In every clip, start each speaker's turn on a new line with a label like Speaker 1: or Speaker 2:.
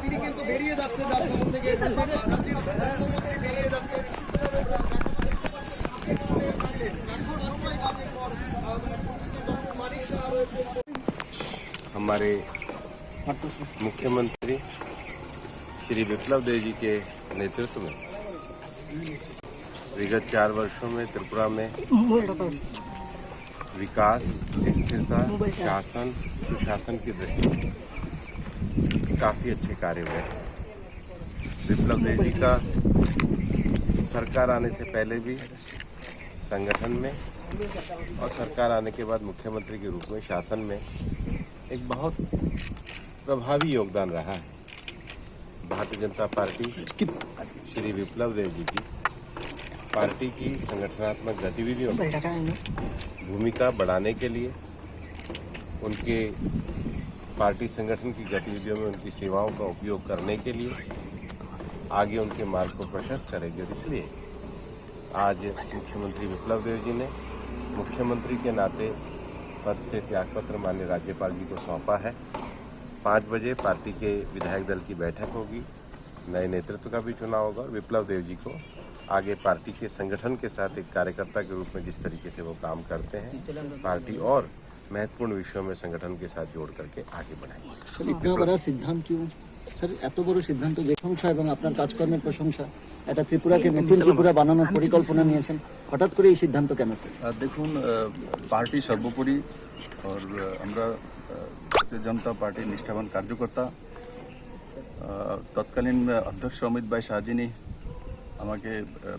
Speaker 1: তিনি কিন্তু বেরিয়ে যাচ্ছেন রাজভবন থেকে বেরিয়ে যাচ্ছেন।
Speaker 2: हमारे मुख्यमंत्री श्री विप्लव देव जी के नेतृत्व में विगत 4 वर्षों में त्रिपुरा में विकास, स्थिरता, शासन, सुशासन की दृष्टि से काफी अच्छे कार्य हुए हैं। विप्लव देव जी का सरकार आने से पहले भी संगठन में और सरकार आने के बाद मुख्यमंत्री के रूप में शासन में एक बहुत प्रभावी योगदान रहा है। भारतीय जनता पार्टी श्री विप्लव देव जी की पार्टी की संगठनात्मक गतिविधियों में भूमिका बढ़ाने के लिए, उनके पार्टी संगठन की गतिविधियों में उनकी सेवाओं का उपयोग करने के लिए आगे उनके मार्ग को प्रशस्त करेगी। और इसलिए आज मुख्यमंत्री विप्लव देव जी ने मुख्यमंत्री के नाते पद से त्यागपत्र माननीय राज्यपाल जी को सौंपा है। 5 बजे पार्टी के विधायक दल की बैठक होगी, नए नेतृत्व का भी चुनाव होगा और विप्लव देव जी को आगे पार्टी के संगठन के साथ एक कार्यकर्ता के रूप में जिस तरीके से वो काम करते हैं, पार्टी और महत्वपूर्ण विषयों में संगठन के साथ जोड़ करके आगे बढ़ाएंगे।
Speaker 3: सर इतना बड़ा सिद्धांत क्यों सर? এত বড় সিদ্ধান্ত প্রশংসা এবং আপনার কাজকর্মের প্রশংসা, এটা ত্রিপুরাকে নতুন ত্রিপুরা বানানোর পরিকল্পনা নিয়েছেন, হঠাৎ করে এই সিদ্ধান্ত কেন স্যার?
Speaker 4: দেখুন, পার্টি সর্বোপরি और আমরা भारतीय जनता पार्टी निष्ठावान कार्यकर्ता। তৎকালীন অধ্যক্ষ অমিত ভাই শাহজিনী আমাকে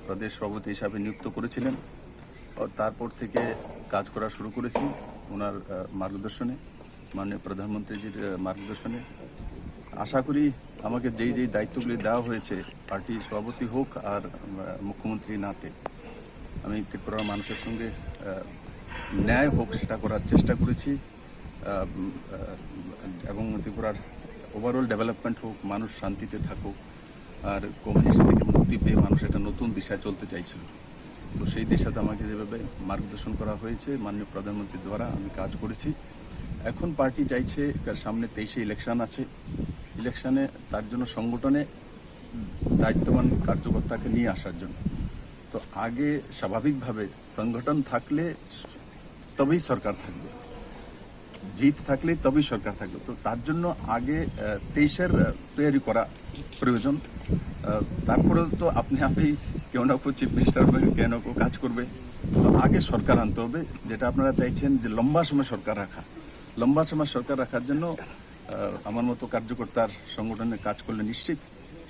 Speaker 4: প্রদেশ সভাপতি হিসাবে নিযুক্ত করেছিলেন और তারপর থেকে কাজ করা শুরু করেছি ওনার মার্গদর্শনে, মাননীয় প্রধানমন্ত্রীজির মার্গদর্শনে। আশা করি আমাকে যেই যেই দায়িত্বগুলি দেওয়া হয়েছে পার্টি সভাপতি হোক আর মুখ্যমন্ত্রী নাতে আমি ত্রিপুরার মানুষের সঙ্গে ন্যায় হোক সেটা করার চেষ্টা করেছি এবং ত্রিপুরার ওভারঅল ডেভেলপমেন্ট হোক, মানুষ শান্তিতে থাকুক আর কমিউনিস্ট থেকে মুক্তি পেয়ে মানুষ একটা নতুন দিশায় চলতে চাইছিল। তো সেই দিশাতে আমাকে যেভাবে মার্গদর্শন করা হয়েছে মাননীয় প্রধানমন্ত্রীর দ্বারা আমি কাজ করেছি। এখন পার্টি চাইছে সামনে 23-এ ইলেকশন আছে, ইলেকশনে তার জন্য সংগঠনে দায়িত্ববান কার্যকর্তাকে নিয়ে আসার জন্য। তো আগে স্বাভাবিকভাবে সংগঠন থাকলে তবেই সরকার থাকবে, জিত থাকলে তবেই সরকার থাকবে। তো তার জন্য আগে 23-এর তৈরি করা প্রয়োজন। তারপরে তো আপনি কেউ না কেউ চিফ মিনিস্টার হবে, কেউ না কেউ কাজ করবে। তো আগে সরকার আনতে হবে, যেটা আপনারা চাইছেন যে লম্বা সময় সরকার রাখা। লম্বা সময় সরকার রাখার জন্য আমার মতো কার্যকর্তার সংগঠনে কাজ করলে নিশ্চিত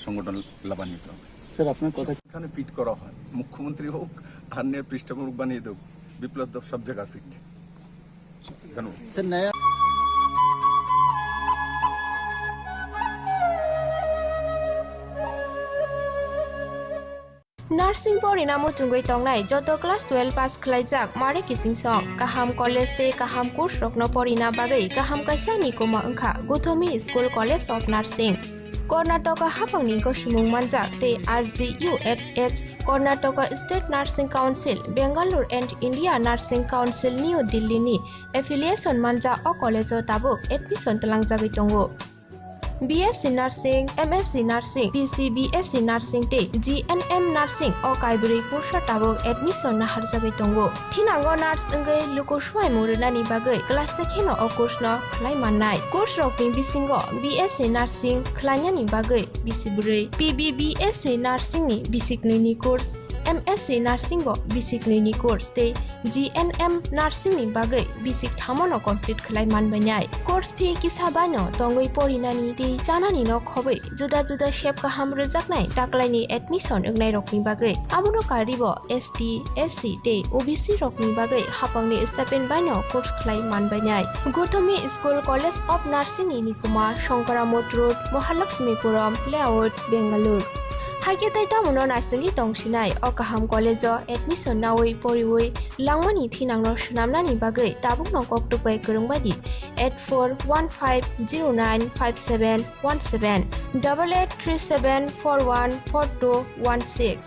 Speaker 4: সংগঠন লাভান্বিত হবে।
Speaker 3: স্যার আপনার কথা
Speaker 4: এখানে ফিট করা হয়, মুখ্যমন্ত্রী হোক আর নিয়ে পৃষ্ঠপোষক বানিয়ে দেব, বিপ্লব দেব সব জায়গায় ফিট। ধন্যবাদ
Speaker 3: স্যার। নয়া
Speaker 5: नार्सिं परिणामो चुंगै तंगनाय जत क्लास 12 पास खलाइजाक मारे किसिं सं काहाम कलेज ते काहाम कोर्स रखनो परिणाम बागै काहाम कासा निकोमा अंखा Gautami school college of nursing Karnataka हाफांनि गसुमुं मानजाक ते RGUHH Karnataka state nursing council Bengaluru and India nursing council new दिल्लीनि एफिलिएशन मानजा अ कलेजो ताबुक एडमिशन तलांजागै दंगो। BSc Nursing, MSc Nursing, BSc Nursing te GNM Nursing o kaibri kursa tabok admission na harjagai tongo. Thinango nurse engai lukosuai murunani bagai class 2 o course no khlai mannai. Course rokni bisingo BSc Nursing khlainani bagai bisiburi, PBBSc Nursing ni bisiknui ni course, MSc Nursing bo bisiknui ni course te GNM Nursing ni bagai bisik thamono complete khlai manbainai. Course fee kisabano tongoi porinani te janani no khobai juda juda shape kaham rejaknai taklaini admission engnai rokni bagai abono karibo ST SC te OBC rokni bagai hapangni stipend baino course khlai manbainai. Gothomi School College of Nursing ni nikuma Shankaramot Road, Mahalakshmipuram Layout, Bengaluru. Haike taita mono narsing tongsinai o kaham college admission nawai poriwai langmani thinangno shnamnani bagai tabuk no koktupai kurungbadi 8415095717 8837414216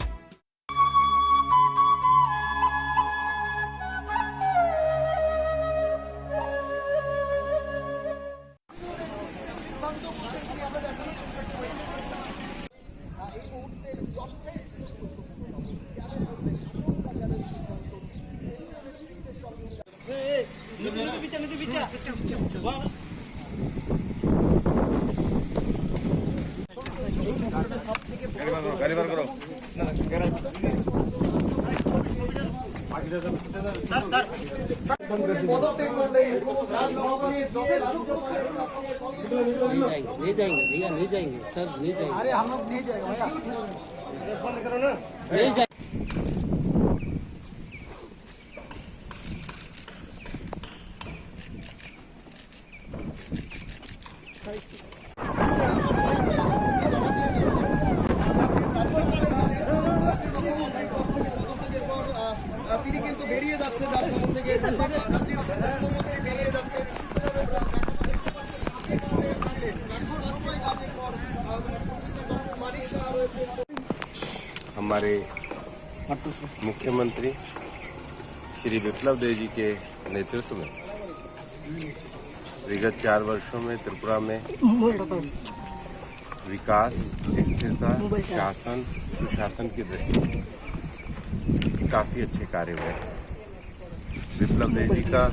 Speaker 1: পদত্যাগ করলে রাজভবন নিয়ে যথেষ্ট
Speaker 3: ले जाएंगे भैया, ले जाएंगे sir, ले जाएंगे। अरे हम लोग नहीं जाएंगे भैया, ले जाएंगे।
Speaker 1: তিনি কিন্তু বেরিয়ে যাচ্ছেন রাজভবন থেকে, রাজ্যের মুখ্যমন্ত্রী বেরিয়ে যাচ্ছেন।
Speaker 2: हमारे मुख्यमंत्री श्री विप्लव देव जी के नेतृत्व में विगत 4 वर्षों में त्रिपुरा में विकास, स्थिरता, शासन, सुशासन की दृष्टि से काफी अच्छे कार्य हुए हैं। विप्लव देव जी का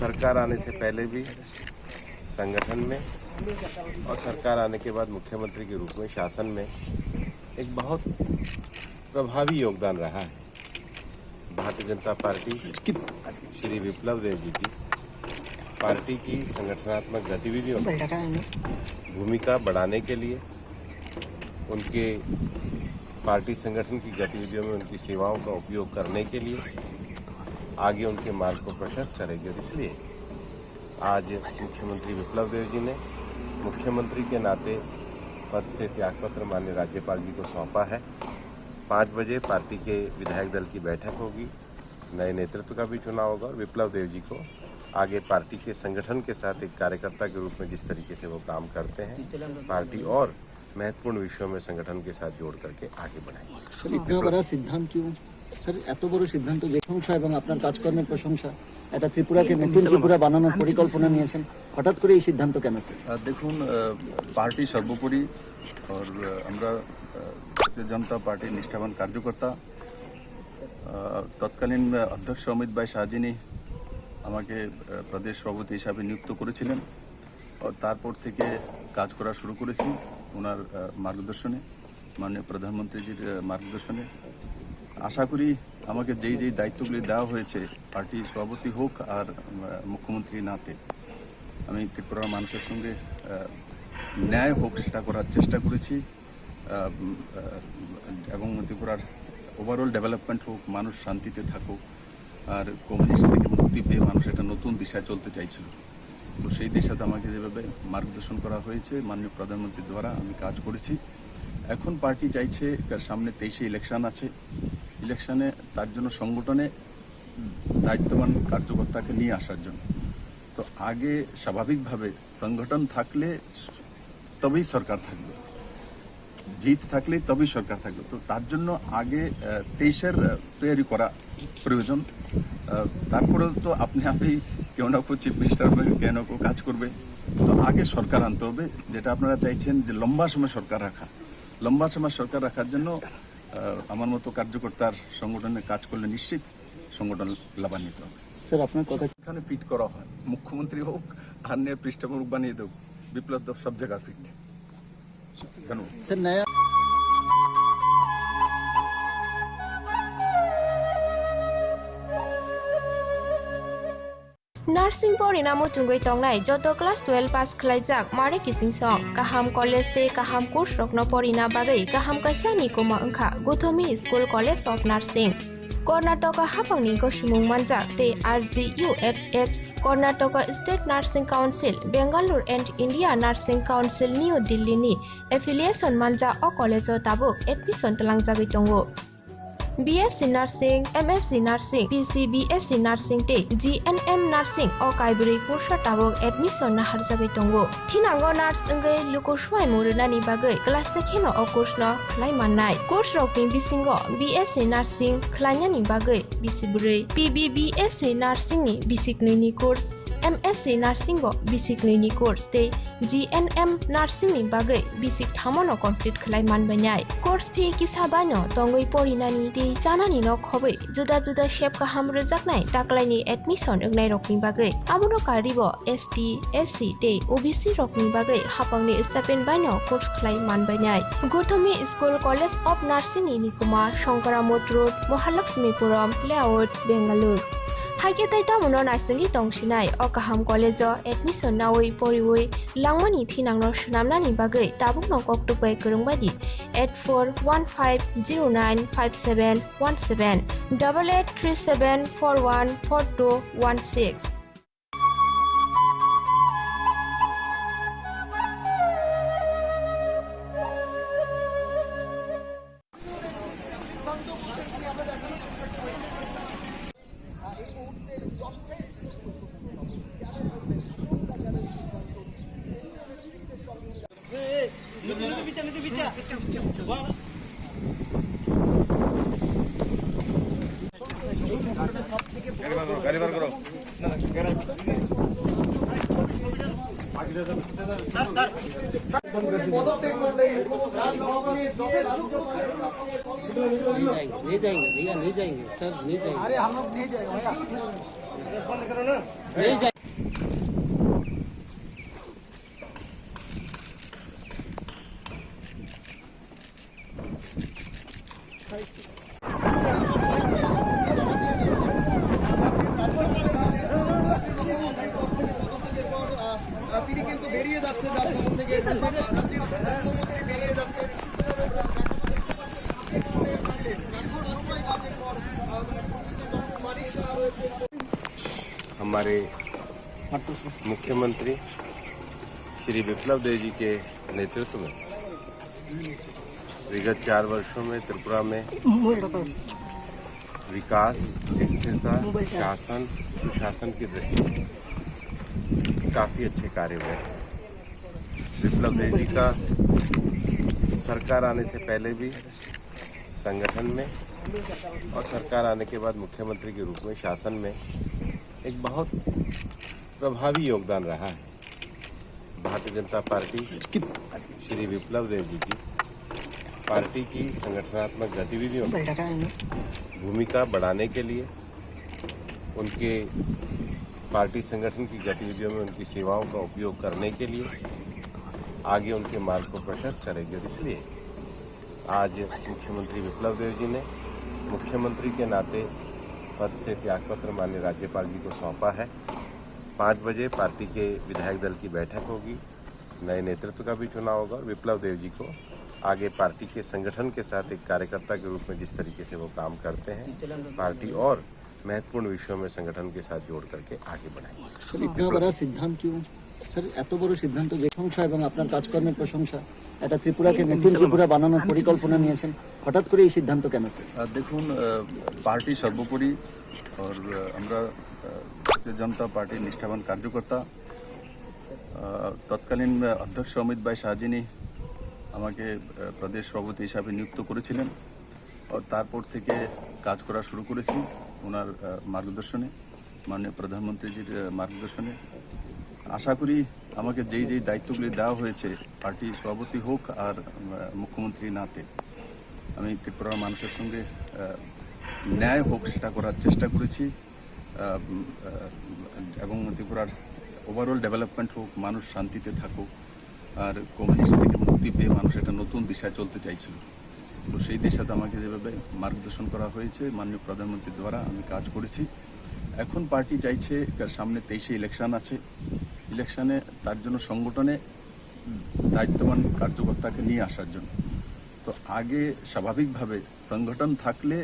Speaker 2: सरकार आने से पहले भी संगठन में और सरकार आने के बाद मुख्यमंत्री के रूप में शासन में एक बहुत प्रभावी योगदान रहा है। भारतीय जनता पार्टी श्री विप्लव देव जी की पार्टी की संगठनात्मक गतिविधियों में भूमिका बढ़ाने के लिए, उनके पार्टी संगठन की गतिविधियों में उनकी सेवाओं का उपयोग करने के लिए आगे उनके मार्ग को प्रशस्त करेगी। और इसलिए आज मुख्यमंत्री विप्लव देव जी ने मुख्यमंत्री के नाते पद से त्यागपत्र माननीय राज्यपाल जी को सौंपा है। 5 बजे पार्टी के विधायक दल की बैठक होगी, नए नेतृत्व का भी चुनाव होगा और विप्लव देव जी को आगे पार्टी के संगठन के साथ एक कार्यकर्ता के रूप में जिस तरीके से वो काम करते हैं, पार्टी और महत्वपूर्ण विषयों में संगठन के साथ जोड़ करके आगे बढ़ाएंगे।
Speaker 3: सर इतना बड़ा सिद्धांत क्यों স্যার এত বড় সিদ্ধান্ত প্রশংসা এবং আপনার কাজকর্মের প্রশংসা এটা ত্রিপুরাকে নতুন ত্রিপুরা বানানোর পরিকল্পনা নিয়েছেন হঠাৎ করে এই সিদ্ধান্ত কেন স্যার
Speaker 4: দেখুন পার্টি সর্বোপরি और আমরা भारतीय जनता पार्टी निष्ठावान कार्यकर्ता তৎকালীন অধ্যক্ষ অমিত ভাই শাহজিনী আমাকে প্রদেশ সভাপতি হিসাবে নিযুক্ত করেছিলেন और তারপর থেকে কাজ করা শুরু করেছি ওনার মার্গদর্শনে মাননীয় প্রধানমন্ত্রীজির মার্গদর্শনে আশা করি আমাকে যেই যেই দায়িত্বগুলি দেওয়া হয়েছে পার্টি সভাপতি হোক আর মুখ্যমন্ত্রী নাতে আমি ত্রিপুরার মানুষের সঙ্গে ন্যায় হোক সেটা করার চেষ্টা করেছি এবং ত্রিপুরার ওভারঅল ডেভেলপমেন্ট হোক মানুষ শান্তিতে থাকুক আর কমিউনিস্ট থেকে মুক্তি পেয়ে মানুষ একটা নতুন দিশায় চলতে চাইছিল তো সেই দিশাতে আমাকে যেভাবে মার্গদর্শন করা হয়েছে মাননীয় প্রধানমন্ত্রীর দ্বারা আমি কাজ করেছি এখন পার্টি চাইছে সামনে 23 ইলেকশন আছে ইলেকশনে তার জন্য সংগঠনে দায়িত্ববান কার্যকর্তাকে নিয়ে আসার জন্য তো আগে স্বাভাবিকভাবে সংগঠন থাকলে তবেই সরকার থাকবে জিত থাকলে তবেই সরকার থাকবে তো তার জন্য আগে 23-এর তৈরি করা প্রয়োজন তারপরে তো আপনি কেউ না কেউ চিফ মিনিস্টার হবে কেউ না কেউ কাজ করবে তো আগে সরকার আনতে হবে যেটা আপনারা চাইছেন যে লম্বা সময় সরকার রাখার জন্য আমার মতো কার্যকর্তার সংগঠনে কাজ করলে নিশ্চিত সংগঠন লাভান্বিত হবে
Speaker 3: স্যার আপনার কথা
Speaker 4: এখানে ফিট করা হয় মুখ্যমন্ত্রী হোক আর নিয়ে পৃষ্ঠপোষক বানিয়ে দেব বিপ্লব দেব সব জায়গায় ফিট ধন্যবাদ
Speaker 3: স্যার নয়া
Speaker 5: नार्सिं परिणामो चुंगै तंगनाय जत क्लास 12 पास खलाइजाक मारे किसिं सं काहाम कलेज ते काहाम कोर्स रखनो परिना बागै काहाम काisa निकोमा अंखा Gautami school college of nursing Karnataka हाफांनि गसुमुं मानजाक ते RGUHH Karnataka state nursing council Bengaluru and India nursing council new Delhi नि एफिलिएशन मानजा अ कलेज ताबुक एडमिशन तलांगजागै दंगो BSc Nursing, MSc Nursing, PC BSc Nursing te GNM Nursing o kaibri kursa tabok admission na harjagai tongo. Thinango nurse engai luko swai muruna ni bagai class sekheno o course no khlai mannai. Course rokni bisingo BSc Nursing khlaina ni bagai bisibrei. PBBSc Nursing ni bisiknui ni course MSc Nursing bo basic ni course te GNM Nursing ni bagai basic thamono complete khlai manbanai course fee kisabano tongoi porinani te chanani no khobai juda juda shape ka ham rejaknai taklai ni admission ungnai rokni bagai amono karibo ST SC te OBC rokni bagai hapangni stipend bano course khlai manbanai Gothomi School College of Nursing ni Nikuma Shankaramot Road Mahalakshmipuram Layout Bangalore Haike taita mono narsingi tongsinai okaham college admission nawi poriwoi langmani thinangno shnamnani bagai tabukno koktupai kurungbadi 8415095717 8837414216
Speaker 1: পদত্যাগ করলে মুখ্যমন্ত্রী যথেষ্ট
Speaker 3: ले जाएंगे भैया ले जाएंगे sir ले जाएंगे
Speaker 1: अरे हम लोग नहीं जाएगा भैया
Speaker 3: ले जाएंगे
Speaker 1: তিনি কিন্তু বেরিয়ে যাচ্ছেন রাজভবন থেকে মুখ্যমন্ত্রী বেরিয়ে যাচ্ছেন
Speaker 2: हमारे मुख्यमंत्री श्री विप्लव देव जी के नेतृत्व में विगत 4 वर्षों में त्रिपुरा में विकास, स्थिरता, शासन, सुशासन की दृष्टि से काफी अच्छे कार्य हुए। विप्लव देव जी का सरकार आने से पहले भी संगठन में और सरकार आने के बाद मुख्यमंत्री के रूप में शासन में एक बहुत प्रभावी योगदान रहा है। भारतीय जनता पार्टी श्री विप्लव देव जी की पार्टी की संगठनात्मक गतिविधियों में भूमिका बढ़ाने के लिए उनके पार्टी संगठन की गतिविधियों में उनकी सेवाओं का उपयोग करने के लिए आगे उनके मार्ग को प्रशस्त करेगी। और इसलिए आज मुख्यमंत्री विप्लव देव जी ने मुख्यमंत्री के नाते पद से त्यागपत्र माननीय राज्यपाल जी को सौंपा है। 5 बजे पार्टी के विधायक दल की बैठक होगी, नए नेतृत्व का भी चुनाव होगा और विप्लव देव जी को आगे पार्टी के संगठन के साथ एक कार्यकर्ता के रूप में जिस तरीके से वो काम करते हैं पार्टी और महत्वपूर्ण विषयों में संगठन के साथ जोड़ करके आगे बढ़ाएंगे।
Speaker 3: सर इतना बड़ा सिद्धांत क्यों স্যার এত বড় সিদ্ধান্ত প্রশংসা এবং আপনার কাজকর্মের প্রশংসা এটা ত্রিপুরাকে নতুন ত্রিপুরা বানানোর পরিকল্পনা নিয়েছেন হঠাৎ করে এই সিদ্ধান্ত কেন স্যার
Speaker 4: দেখুন পার্টি সর্বোপরি और আমরা भारतीय जनता पार्टी निष्ठावान कार्यकर्ता তৎকালীন অধ্যক্ষ অমিত ভাই শাহজিনী আমাকে প্রদেশ সভাপতি হিসাবে নিযুক্ত করেছিলেন और তারপর থেকে কাজ করা শুরু করেছি ওনার মার্গদর্শনে মাননীয় প্রধানমন্ত্রীজির মার্গদর্শনে আশা করি আমাকে যেই যেই দায়িত্বগুলি দেওয়া হয়েছে পার্টি সভাপতি হোক আর মুখ্যমন্ত্রী নাতে আমি ত্রিপুরার মানুষের সঙ্গে ন্যায় হোক সেটা করার চেষ্টা করেছি এবং ত্রিপুরার ওভারঅল ডেভেলপমেন্ট হোক মানুষ শান্তিতে থাকুক আর কমিউনিস্ট থেকে মুক্তি পেয়ে মানুষ একটা নতুন দিশায় চলতে চাইছিল তো সেই দিশাতে আমাকে যেভাবে মার্গদর্শন করা হয়েছে মাননীয় প্রধানমন্ত্রীর দ্বারা আমি কাজ করেছি এখন পার্টি চাইছে সামনে 23-এ ইলেকশন আছে ইলেকশনে তার জন্য সংগঠনে দায়িত্ববান কার্যকর্তাকে নিয়ে আসার জন্য তো আগে স্বাভাবিকভাবে সংগঠন থাকলে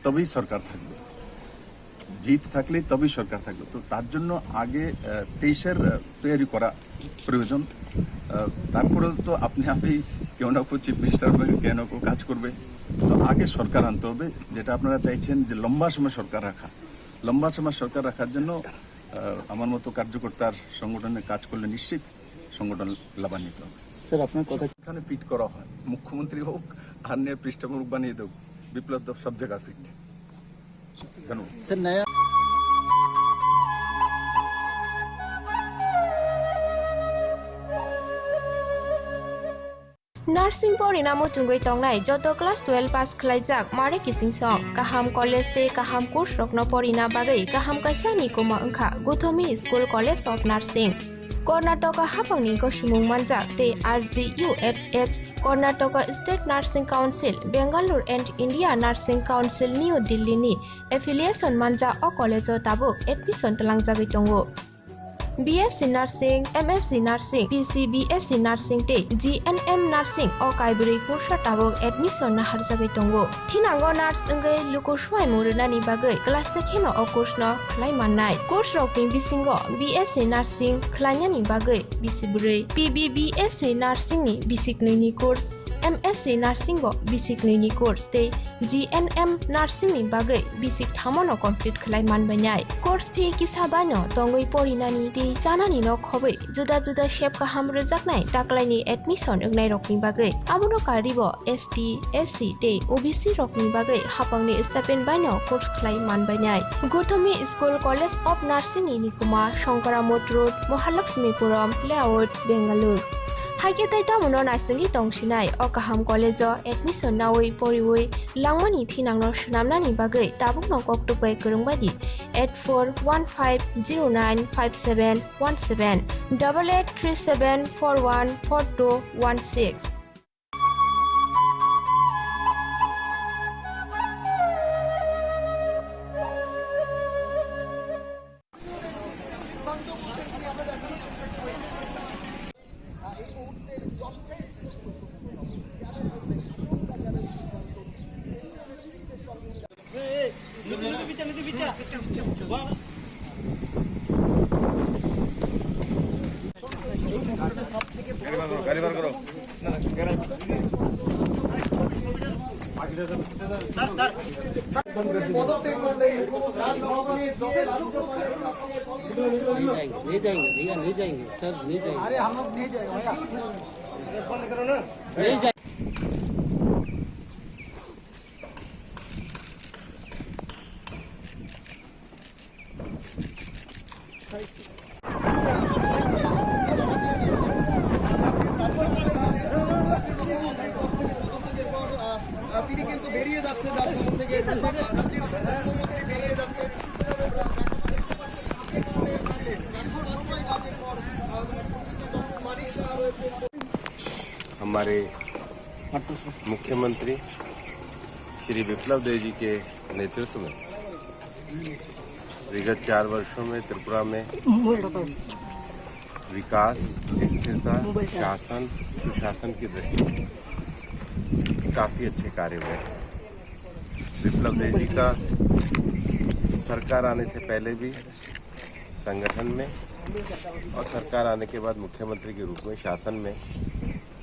Speaker 4: তবেই সরকার থাকবে জিত থাকলে তবেই সরকার থাকবে তো তার জন্য আগে 23-এর তৈরি করা প্রয়োজন তারপরে তো আপনি কেউ না কেউ চিফ মিনিস্টার হবে কেউ না কেউ কাজ করবে তো আগে সরকার আনতে হবে যেটা আপনারা চাইছেন যে লম্বা সময় সরকার রাখা লম্বা সময় সরকার রাখার জন্য আমার মতো কার্যকর্তার সংগঠনে কাজ করলে নিশ্চিত সংগঠন লাভান্বিত হবে
Speaker 3: স্যার আপনার কথা
Speaker 4: এখানে ফিট করা হয় মুখ্যমন্ত্রী হোক আর নিয়ে পৃষ্ঠপোষক বানিয়ে দেব বিপ্লব দেব সব জায়গায় ফিট ধন্যবাদ
Speaker 3: স্যার নয়া
Speaker 5: नार्सिं परिणामो चुंगै तंगनाय जत क्लास 12 पास खलाइजाक मारे किसिं सं kaham कलेज ते kaham course rokno porina bagui kaham kaisa ni koma angkha Gothomi School College of Nursing Karnataka hapangni gosumung manjak te RGUHH Karnataka State Nursing Council Bangalore and India Nursing Council New Delhi ni affiliation manja o college o tabuk admission talangjagui tongo BSc Nursing, MSc Nursing, PC BSc Nursing te GNM Nursing o kaibri kursa tabok admission na harjagui tongo. Thinango nurse engai lukuswai murunani bagai class sekheno o course no khlai mannai. Course rokni bisingo BSc Nursing khlainani bagai bisibrai. PBBSc Nursing ni bisiknini course MSc Nursing bo basic ni course te GNM Nursing ni bagai basic thamono complete khlai manbainai course fee kisabano tongoi porinani te chanani no khobai juda juda shape kaham rejaknai taklaini admission engnai rokni bagai abuno karibo ST SC te OBC rokni bagai hapangni stipend baino course khlai manbainai Gothomi School College of Nursing ni Nikuma Shankaramot Road Mahalakshmipuram Layout Bangalore Haike tai tamuno nasingi tongsinai o kaham college o admission nawi poriwi langmani thinangno shnamnani bagai tabukno koktupai kurungbadi 8415095717 8837414216
Speaker 1: পদত্যাগ করলে মুখ্যমন্ত্রী
Speaker 3: ले जाएंगे भैया ले जाएंगे sir ले जाएंगे
Speaker 1: अरे हम लोग नहीं जाएंगे भैया
Speaker 3: ले जाएंगे
Speaker 1: তিনি কিন্তু বেরিয়ে যাচ্ছেন রাজভবন থেকে মুখ্যমন্ত্রী বেরিয়ে যাচ্ছেন
Speaker 2: हमारे मुख्यमंत्री श्री विप्लव देव जी के नेतृत्व में विगत 4 वर्षों में त्रिपुरा में विकास स्थिरता शासन सुशासन की दृष्टि से काफी अच्छे कार्य हुए हैं। विप्लव देव जी का सरकार आने से पहले भी संगठन में और सरकार आने के बाद मुख्यमंत्री के रूप में शासन में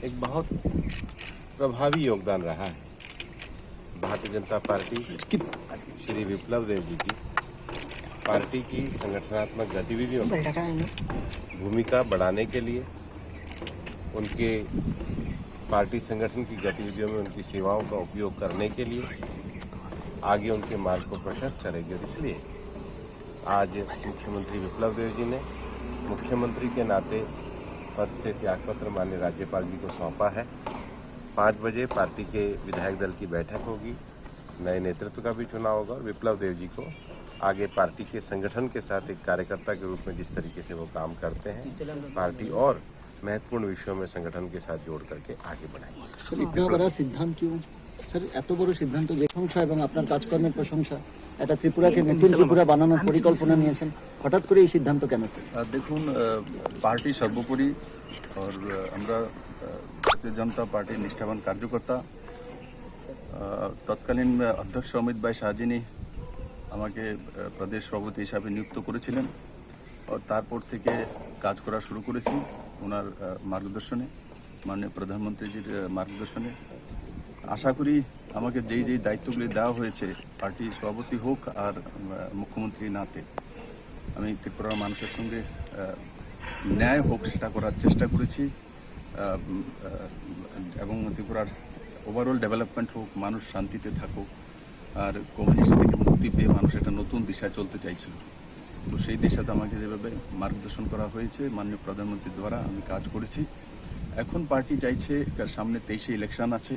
Speaker 2: एक बहुत प्रभावी योगदान रहा है। भारतीय जनता पार्टी श्री विप्लव देव जी की पार्टी की संगठनात्मक गतिविधियों में भूमिका बढ़ाने के लिए उनके पार्टी संगठन की गतिविधियों में उनकी सेवाओं का उपयोग करने के लिए आगे उनके मार्ग को प्रशस्त करेगी और इसलिए आज मुख्यमंत्री विप्लव देव जी ने मुख्यमंत्री के नाते पद से त्यागपत्र माननीय राज्यपाल जी को सौंपा है। 5 बजे पार्टी के विधायक दल की बैठक होगी, नए नेतृत्व का भी चुनाव होगा और विप्लव देव जी को आगे पार्टी के संगठन के साथ एक कार्यकर्ता के रूप में जिस तरीके से वो काम करते हैं पार्टी और महत्वपूर्ण विषयों में संगठन के साथ जोड़ करके आगे बढ़ाएंगे।
Speaker 3: सर इतना बड़ा सिद्धांत क्यों স্যার এত বড় সিদ্ধান্ত প্রশংসা এবং আপনার কাজকর্মের প্রশংসা এটা ত্রিপুরাকে নতুন ত্রিপুরা বানানোর পরিকল্পনা নিয়েছেন হঠাৎ করে এই সিদ্ধান্ত কেন স্যার
Speaker 4: দেখুন পার্টি সর্বোপরি और আমরা भारतीय जनता पार्टी निष्ठावान कार्यकर्ता তৎকালীন অধ্যক্ষ অমিত ভাই শাহজিনী আমাকে প্রদেশ সভাপতি হিসাবে নিযুক্ত করেছিলেন और তারপর থেকে কাজ করা শুরু করেছি ওনার মার্গদর্শনে মাননীয় প্রধানমন্ত্রীজির মার্গদর্শনে আশা করি আমাকে যেই যেই দায়িত্বগুলি দেওয়া হয়েছে পার্টি সভাপতি হোক আর মুখ্যমন্ত্রী নাতে আমি ত্রিপুরার মানুষের সঙ্গে ন্যায় হোক সেটা করার চেষ্টা করেছি এবং ত্রিপুরার ওভারঅল ডেভেলপমেন্ট হোক মানুষ শান্তিতে থাকুক আর কমিউনিস্ট থেকে মুক্তি পেয়ে মানুষ একটা নতুন দিশায় চলতে চাইছিল তো সেই দিশাতে আমাকে যেভাবে মার্গদর্শন করা হয়েছে মাননীয় প্রধানমন্ত্রীর দ্বারা আমি কাজ করেছি এখন পার্টি চাইছে সামনে 23-এ ইলেকশন আছে,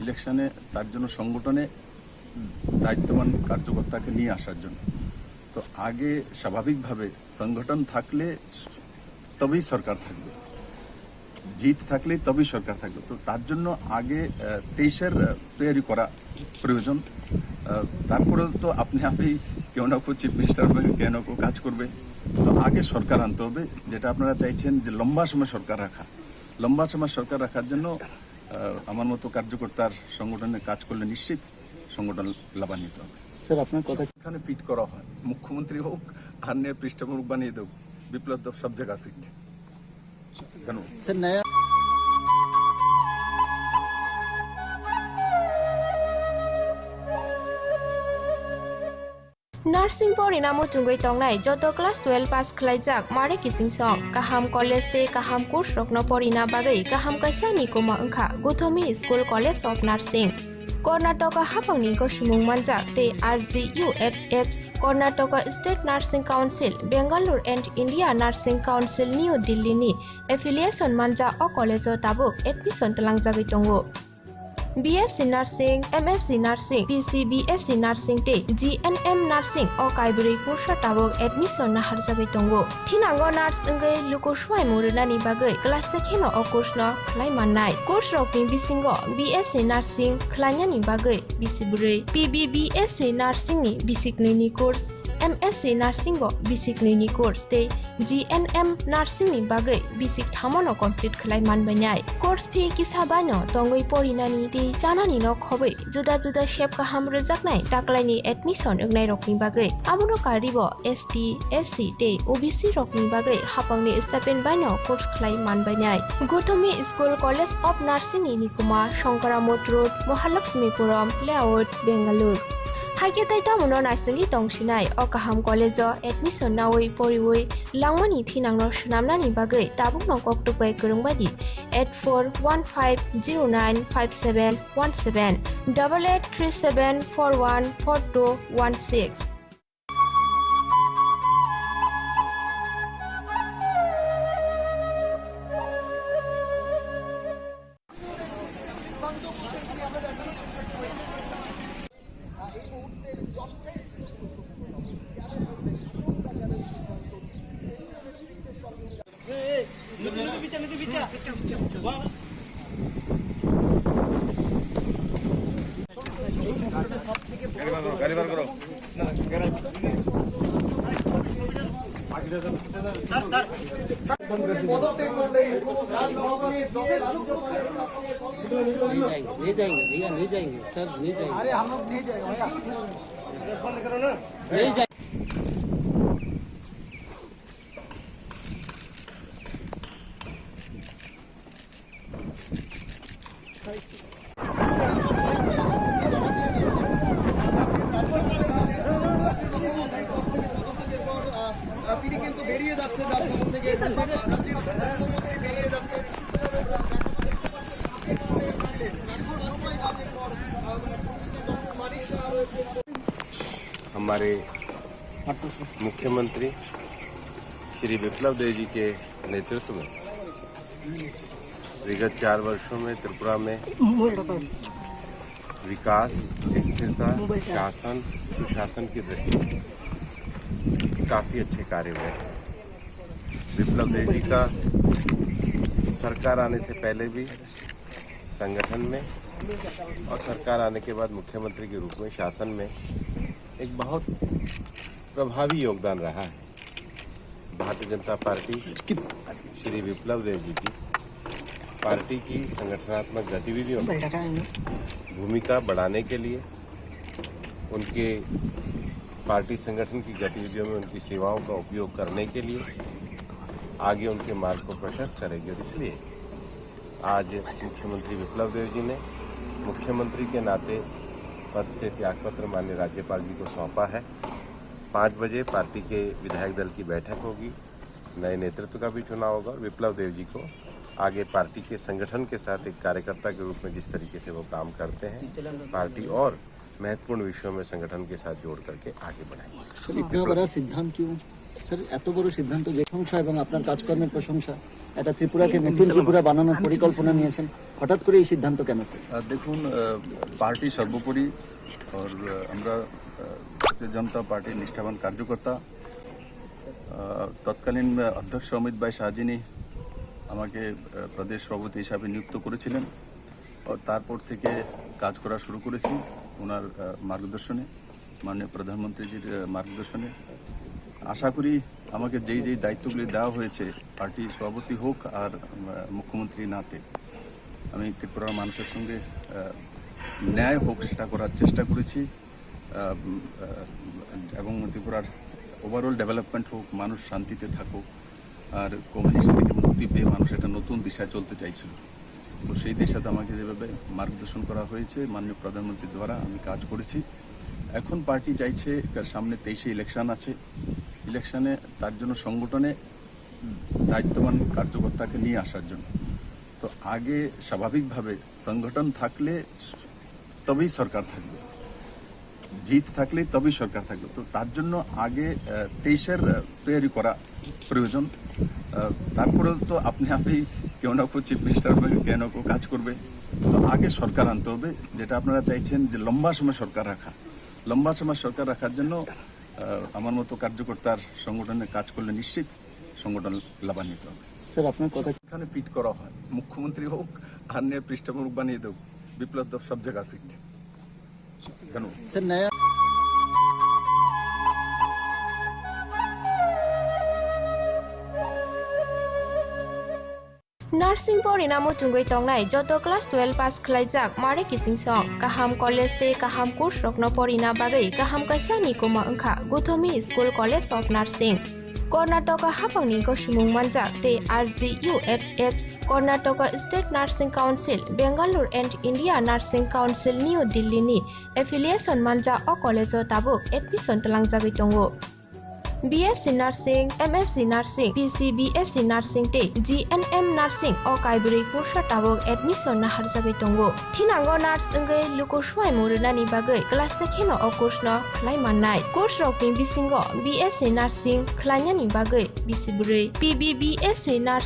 Speaker 4: ইলেকশনে তার জন্য সংগঠনে দায়িত্ববান কার্যকর্তাকে নিয়ে আসার জন্য। তো আগে স্বাভাবিকভাবে সংগঠন থাকলে তবেই সরকার থাকবে, জিত থাকলে তবেই সরকার থাকবে। তো তার জন্য আগে 23-এর তৈরি করা প্রয়োজন। তারপরে তো আপনি কেউ না কেউ চিফ মিনিস্টার হবে, কেউ না কেউ কাজ করবে। তো আগে সরকার আনতে হবে, যেটা আপনারা চাইছেন যে লম্বা সময় সরকার রাখা। লম্বা সময় সরকার রাখার জন্য আমার মতো কার্যকর্তার সংগঠনে কাজ করলে নিশ্চিত সংগঠন লাভান্বিত হবে।
Speaker 3: স্যার আপনার কথা
Speaker 4: এখানে ফিট করা হয়, মুখ্যমন্ত্রী হোক আর নিয়ে পৃষ্ঠপোষক বানিয়ে দেব, বিপ্লব দেব সব জায়গায় ফিট। কেন
Speaker 3: স্যার নয়া
Speaker 5: नार्सिं परिणामो चुंगै तंगनाय जत क्लास 12 पास खलाइजाक मारे किसिं सं काहाम कॉलेज ते काहाम कोर्स रखनो परिना बागै काहाम काisa ni koma angkha Gothomi School College of Nursing Karnataka हाफांनि गसुमुं मानजाक ते RGUHH Karnataka state nursing council Bengaluru and India nursing council new दिल्लीनि एफिलिएशन मानजा अ कलेजो ताबुक एडमिशन तलांजागै दंगो। BSc Nursing, MSc Nursing, BSc Nursing te GNM Nursing o kaibri kursa tabok admission na harjagai tongo. Thinango nurse ngai lukoswai murunani bagai class sekheno o course no khlai mannai. Course rokni bisingo BSc Nursing khlainani bagai bisibrei, PBBSc Nursing ni bisiknini course, MSc Nursing bo bisiknini course te GNM Nursing ni bagai bisik thamono complete khlai manbainai. Course fee kisabano tongoi porinani te janani no khobai juda juda shape kaham rejaknai taklaini admission ungnai rokni bagai amono karibo ST SC te OBC rokni bagai hapangni stipend baino course khlai manbainai. Gothomi School College of Nursing ni Nikuma Shankaramot Road Mahalakshmipuram Layout Bengaluru Haike taita mono narsingi tongsinai o kaham college o admission nawai poriwai langmani thinangno shnamnani bagai tabuk no koktupai kurungbadi 8415095717 8837414216
Speaker 1: পদত্যাগ করলে রাজনগরে
Speaker 3: ले जाएंगे भैया ले जाएंगे sir ले जाएंगे। अरे हम लोग नहीं जाएंगे भैया ले जाएंगे।
Speaker 1: তিনি কিন্তু বেরিয়ে যাচ্ছেন রাজভবন থেকে, রাজ্যের মুখ্যমন্ত্রী বেরিয়ে যাচ্ছেন।
Speaker 2: हमारे मुख्यमंत्री श्री विप्लव देव जी के नेतृत्व में विगत 4 वर्षों में त्रिपुरा में विकास, स्थिरता, शासन, सुशासन की दृष्टि से काफी अच्छे कार्य हुए हैं। विप्लव देव जी का सरकार आने से पहले भी संगठन में और सरकार आने के बाद मुख्यमंत्री के रूप में शासन में एक बहुत प्रभावी योगदान रहा है। भारतीय जनता पार्टी श्री विप्लव देव जी की पार्टी की संगठनात्मक गतिविधियों में भूमिका बढ़ाने के लिए, उनके पार्टी संगठन की गतिविधियों में उनकी सेवाओं का उपयोग करने के लिए आगे उनके मार्ग को प्रशस्त करेगी। और इसलिए आज मुख्यमंत्री विप्लव देव जी ने मुख्यमंत्री के नाते पद से त्यागपत्र माननीय राज्यपाल जी को सौंपा है। 5 बजे पार्टी के विधायक दल की बैठक होगी, नए नेतृत्व का भी चुनाव होगा और विप्लव देव जी को आगे पार्टी के संगठन के साथ एक कार्यकर्ता के रूप में जिस तरीके से वो काम करते हैं, पार्टी और महत्वपूर्ण विषयों में संगठन के साथ जोड़ करके आगे बढ़ाएंगे।
Speaker 3: सर इतना बड़ा सिद्धांत क्यों স্যার এত বড় সিদ্ধান্ত প্রশংসা এবং আপনার কাজকর্মের প্রশংসা, এটা ত্রিপুরাকে নতুন ত্রিপুরা বানানোর পরিকল্পনা নিয়েছেন, হঠাৎ করে এই সিদ্ধান্ত কেন স্যার?
Speaker 4: দেখুন, পার্টি সর্বোপরি और আমরা ভারতীয় জনতা পার্টির নিষ্ঠাবান কার্যকর্তা। তৎকালীন অধ্যক্ষ অমিত ভাই শাহজিনী আমাকে প্রদেশ সভাপতি হিসাবে নিযুক্ত করেছিলেন। তারপর থেকে কাজ করা শুরু করেছি ওনার মার্গদর্শনে, মাননীয় প্রধানমন্ত্রীজির মার্গদর্শনে। আশা করি আমাকে যেই দায়িত্বগুলি দেওয়া হয়েছে, পার্টি সভাপতি হোক আর মুখ্যমন্ত্রী নাতে, আমি ত্রিপুরার মানুষের সঙ্গে ন্যায় হোক সেটা করার চেষ্টা করেছি এবং ত্রিপুরার ওভারঅল ডেভেলপমেন্ট হোক, মানুষ শান্তিতে থাকুক আর কমিউনিস্ট থেকে মুক্তি পেয়ে মানুষ একটা নতুন দিশায় চলতে চাইছিল। তো সেই দিশাতে আমাকে যেভাবে মার্গদর্শন করা হয়েছে মাননীয় প্রধানমন্ত্রীর দ্বারা আমি কাজ করেছি। এখন পার্টি চাইছে, সামনে 23-এ ইলেকশন আছে, ইলেকশনে তার জন্য সংগঠনে দায়িত্ববান কার্যকর্তাকে নিয়ে আসার জন্য। তো আগে স্বাভাবিকভাবে সংগঠন থাকলে তবেই সরকার থাকবে, জিত থাকলে তবেই সরকার থাকবে। তো তার জন্য আগে 23-এর তৈরি করা প্রয়োজন। তারপরে তো আপনি কেউ না কেউ চিফ মিনিস্টার হবে, কেউ না কেউ কাজ করবে। তো আগে সরকার আনতে হবে, যেটা আপনারা চাইছেন যে লম্বা সময় সরকার রাখা। লম্বা সময় সরকার রাখার জন্য আমার মতো কার্যকর্তার সংগঠনে কাজ করলে নিশ্চিত সংগঠন লাভান্বিত হবে।
Speaker 3: স্যার আপনার কথা
Speaker 4: এখানে ফিট করা হয়, মুখ্যমন্ত্রী হোক আর নিয়ে পৃষ্ঠপোষক বানিয়ে দেব, বিপ্লব দেব সব জায়গা ফিট। ধন্যবাদ
Speaker 3: স্যার। নয়া
Speaker 5: नार्सिं परिणामो चुंगै तंगनाय जत क्लास 12 पास खलाइजाक मारे किसिं सं काहाम कलेज ते काहाम कोर्स रखनो परिना बागै काहाम काisa निकोमा अंखा Gautami school college of nursing Karnataka हाफांनि गसुमुं मानजाक ते RGUHH Karnataka state nursing council Bengaluru and India nursing council new दिल्लीनि एफिलिएशन मानजा अ कलेजो ताबुक एडमिशन तलांजागै दंगो। BSc Nursing, MSc Nursing, BSc Nursing te GNM Nursing o kaibri kursa tabok admission na harjagai tongo. Thinango nurse engai lukosuai murunani bagai class sekheno o course no khlai mannai. Course rokni bisingo BSc Nursing khlainani bagai bisiburi PBBSc Nursing